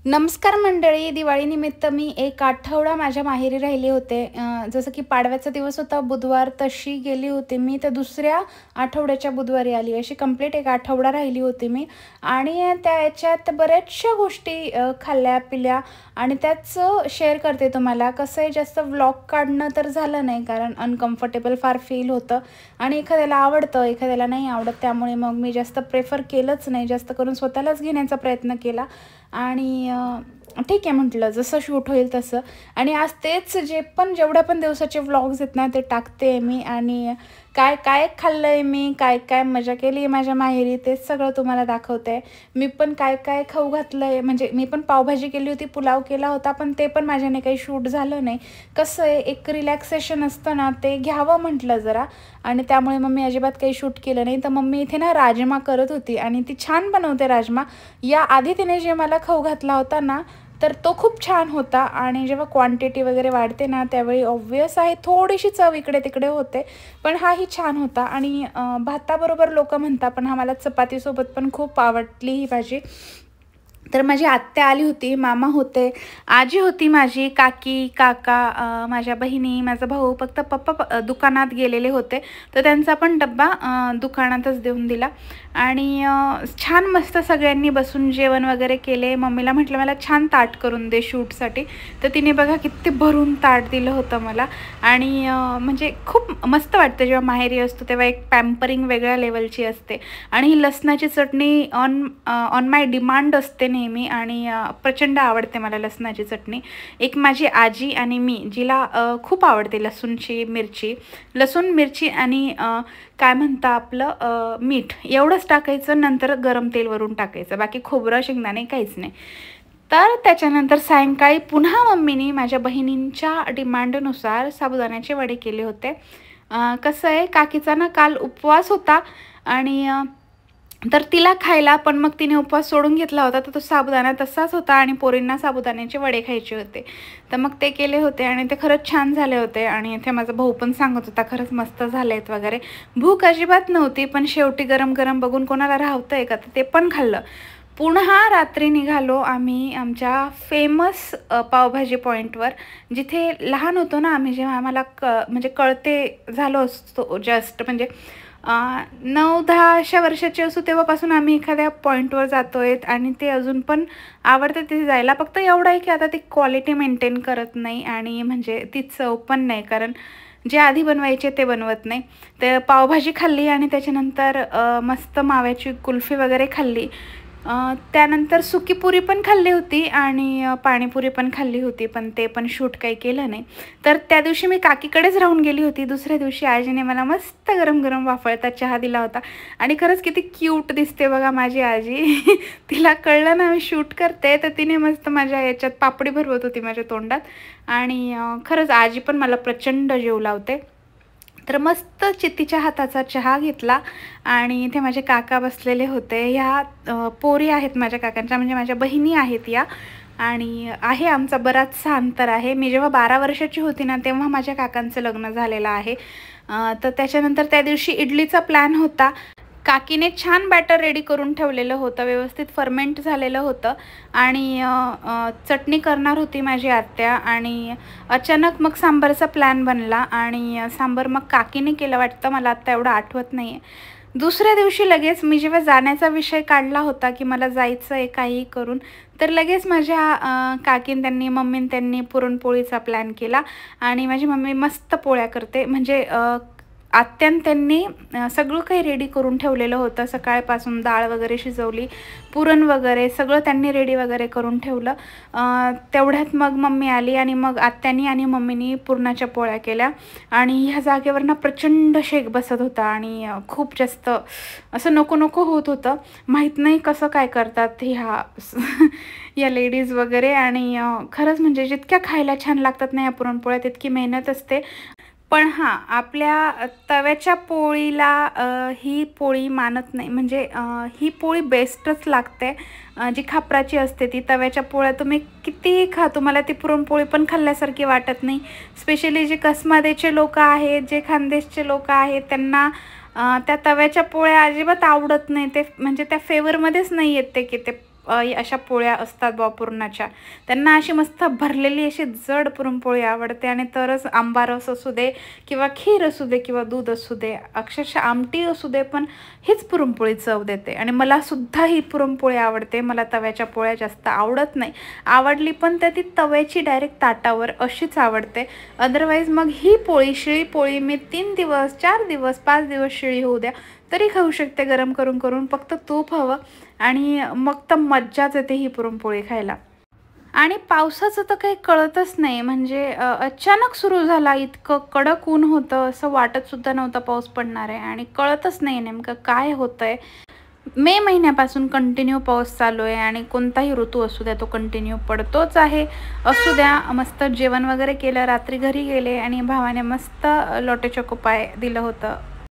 नमस्कार मंडळी, दिवाळीनिमित्त मी एक आठवडा माझ्या माहेरी राहिले होते. जसं की पाडव्याचा दिवस होता बुधवार, तशी गेली होती मी. तर दुसऱ्या आठवड्याच्या बुधवारी आली. अशी कंप्लीट एक आठवडा राहिली होती मी. आणि त्याच्यात बऱ्याचशा गोष्टी खाल्ल्या पिल्या आणि त्याच शेअर करते तुम्हाला. कसं आहे, जास्त व्लॉग काढणं तर झालं नाही, कारण अनकम्फर्टेबल फार फील होतं आणि एखाद्याला आवडतं, एखाद्याला नाही आवडत. त्यामुळे मग मी जास्त प्रेफर केलंच नाही. जास्त करून स्वतःलाच घेण्याचा प्रयत्न केला आणि ठीक आहे म्हटलं, जसं शूट होईल तसं. आणि आज तेच जेवढ्या पण दिवसाचे व्लॉग्स आहेत ना, ते टाकते मी. आणि काय काय खाल्लं आहे मी, काय काय मजा केली आहे माझ्या माहेरी, तेच सगळं तुम्हाला दाखवते. मी पण काय काय खाऊ घातलं आहे. म्हणजे मी पण पावभाजी केली होती, पुलाव केला होता, पण ते पण माझ्याने काही शूट झालं नाही. कसं आहे, एक रिलॅक्सेशन असतं ना, ते घ्यावं म्हटलं जरा. आणि त्यामुळे मम्मी अजिबात काही शूट केलं नाही. तर मम्मी इथे ना राजमा करत होती आणि ती छान बनवते राजमा. या आधी तिने जे मला खाऊ घातला होता ना, तर तो खूप छान होता. आणि जेव्हा क्वांटिटी वगैरे वाढते ना, त्यावेळी ऑब्वियस आहे थोडीशी चव इकडे तिकडे होते, पण हाही छान होता. आणि भाताबरोबर लोक म्हणतात, पण हा मला चपातीसोबत पण खूप आवडली ही भाजी. तर माझी आत्या आली होती, मामा होते, आजी होती माझी, काकी काका, माझ्या बहिणी, माझा भाऊ. फक्त पप्पा दुकानात गेलेले होते, तर त्यांचा पण डब्बा दुकानातच देऊन दिला. आणि छान मस्त सगळ्यांनी बसून जेवण वगैरे केले. मम्मीला म्हटलं मला छान ताट करून दे शूटसाठी, तर तिने बघा किती भरून ताट दिलं होतं मला. आणि म्हणजे खूप मस्त वाटतं जेव्हा माहेरी असतो, तेव्हा एक पॅम्परिंग वेगळ्या लेवलची असते. आणि ही लसणाची चटणी ऑन माय डिमांड असते नेहमी. आणि प्रचंड आवडते मला लसणाची चटणी. एक माझी आजी आणि मी, जिला खूप आवडते लसूण मिरची आणि काय म्हणता आपलं मीठ, एवढंच टाकायचं. नंतर गरम तेल वरून टाकायचं, बाकी खोबरं शेंगदाणे काहीच नाही. तर त्याच्यानंतर सायंकाळी पुन्हा मम्मीने माझ्या बहिणींच्या डिमांडनुसार साबुदाण्याचे वडे केले होते. कसं आहे, काकीचा ना काल उपवास होता आणि तर तिला खायला, पण मग तिने उपवास सोडून घेतला होता, तर तो साबुदाणा तसाच होता आणि पोरींना साबुदाण्याचे वडे खायचे होते. तर मग ते केले होते आणि ते खरंच छान झाले होते. आणि इथे माझा भाऊ पण सांगत होता खरंच मस्त झाले आहेत वगैरे. भूक अजिबात नव्हती, पण शेवटी गरम गरम बघून कोणाला राहतं आहे का, तर ते पण खाल्लं. पुन्हा रात्री निघालो आम्ही आमच्या फेमस पावभाजी पॉईंटवर, जिथे लहान होतो ना आम्ही, जेव्हा आम्हाला म्हणजे कळते झालो असतो, जस्ट म्हणजे 9-10 अशा वर्षाची असू, तेव्हापासून आम्ही एखाद्या पॉईंटवर जातो आहेत आणि ते अजून पण आवडतं तिथे जायला. फक्त एवढं आहे की आता ती क्वालिटी मेंटेन करत नाही आणि म्हणजे ती चव पण नाही, कारण जे आधी बनवायचे ते बनवत नाही. ते पावभाजी खाल्ली आणि त्याच्यानंतर मस्त माव्याची कुल्फी वगैरे खाल्ली. त्यानंतर सुकी पुरी पण खाल्ली होती आणि पाणीपुरी पण खाल्ली होती, पण ते पण शूट काही केलं नाही. तर त्या दिवशी मी काकीकडेच राहून गेली होती. दुसऱ्या दिवशी आजीने मला मस्त गरम गरम वाफळता चहा दिला होता. आणि खरंच किती क्यूट दिसते बघा माझी आजी. तिला कळलं ना मी शूट करते, तर तिने मस्त माझ्या याच्यात पापडी भरवत होती माझ्या तोंडात. आणि खरंच आजी पण मला प्रचंड जीव लावते. तर मस्त चित्तीच्या हाताचा चहा घेतला आणि इथे माझे काका बसलेले होते. ह्या पोरी आहेत माझ्या काकांच्या, म्हणजे माझ्या बहिणी आहेत या. आणि आहे आमचा बराचसा अंतर आहे. मी जेव्हा 12 वर्षाची होती ना, तेव्हा माझ्या काकांचं लग्न झालेलं आहे. तर त्याच्यानंतर त्या दिवशी इडलीचा प्लॅन होता. काकीने छान बॅटर रेडी करून ठेवलेलं होतं, व्यवस्थित फर्मेंट झालेलं होतं. आणि चटणी करणार होती माझी आत्या. आणि अचानक मग सांबारचा प्लॅन बनला आणि सांबार मग काकीने केलं वाटतं, मला आत्ता एवढं आठवत नाही आहे. दुसऱ्या दिवशी लगेच मी जेव्हा जाण्याचा विषय काढला होता की मला जायचं आहे काहीही करून, तर लगेच माझ्या काकीन त्यांनी, मम्मीन त्यांनी पुरणपोळीचा प्लॅन केला. आणि माझी मम्मी मस्त पोळ्या करते, म्हणजे आत्यान त्यांनी सगळं काही रेडी करून ठेवलेलं होतं. सकाळपासून डाळ वगैरे शिजवली, पुरण वगैरे सगळं त्यांनी रेडी वगैरे करून ठेवलं. तेवढ्यात मग मम्मी आली आणि मग आत्यानी आणि मम्मीनी पुरणाच्या पोळ्या केल्या. आणि ह्या जागेवर ना प्रचंड शेक बसत होता आणि खूप जास्त असं नको नको होत होतं. माहीत नाही कसं काय करतात ह्या या लेडीज वगैरे. आणि खरंच म्हणजे जितक्या खायला छान लागतात ना या पुरणपोळ्या, तितकी मेहनत असते. पण हां, आपल्या तव्याच्या पोळीला ही पोळी मानत नाही, म्हणजे ही पोळी बेस्टच लागते. जी खापराची असते ती. तव्याच्या पोळ्या तुम्ही कितीही खा, तुम्हाला ती पुरणपोळी पण खाल्ल्यासारखी वाटत नाही. स्पेशली जे कसमादेचे लोक आहेत, जे खानदेशचे लोक आहेत, त्यांना त्या तव्याच्या पोळ्या अजिबात आवडत नाही. ते म्हणजे त्या फेवरमध्येच नाही येत ते, की ते अशा पोळ्या असतात बा पुरणाच्या, त्यांना अशी मस्त भरलेली अशी जड पुरणपोळी आवडते. आणि तरच आंबा रस असू दे किंवा खीर असू दे किंवा दूध असू दे, अक्षरशः आमटी असू दे, पण हीच पुरणपोळी चव देते. आणि मला सुद्धा ही पुरणपोळी आवडते. मला तव्याच्या पोळ्या जास्त आवडत नाही, आवडली पण ती तव्याची डायरेक्ट ताटावर अशीच आवडते. अदरवाईज मग ही पोळी, शिळी पोळी मी 3 दिवस 4 दिवस 5 दिवस शिळी होऊ द्या तरी खाऊ शकते गरम करून करून. फक्त तूप हवं आणि मग तर मज्जाच येते ही पुरणपोळी खायला. आणि पावसाचं तर काही कळतच नाही, म्हणजे अचानक सुरू झाला, इतकं कडक ऊन होतं, असं वाटतसुद्धा नव्हतं पाऊस पडणार आहे. आणि कळतच नाही नेमकं काय होतं आहे. मे महिन्यापासून कंटिन्यू पाऊस चालू आहे आणि कोणताही ऋतू असू द्या तो कंटिन्यू पडतोच आहे. असू द्या. मस्त जेवण वगैरे केलं, रात्री घरी गेले आणि भावाने मस्त लोटे चोको पाय दिलं होतं.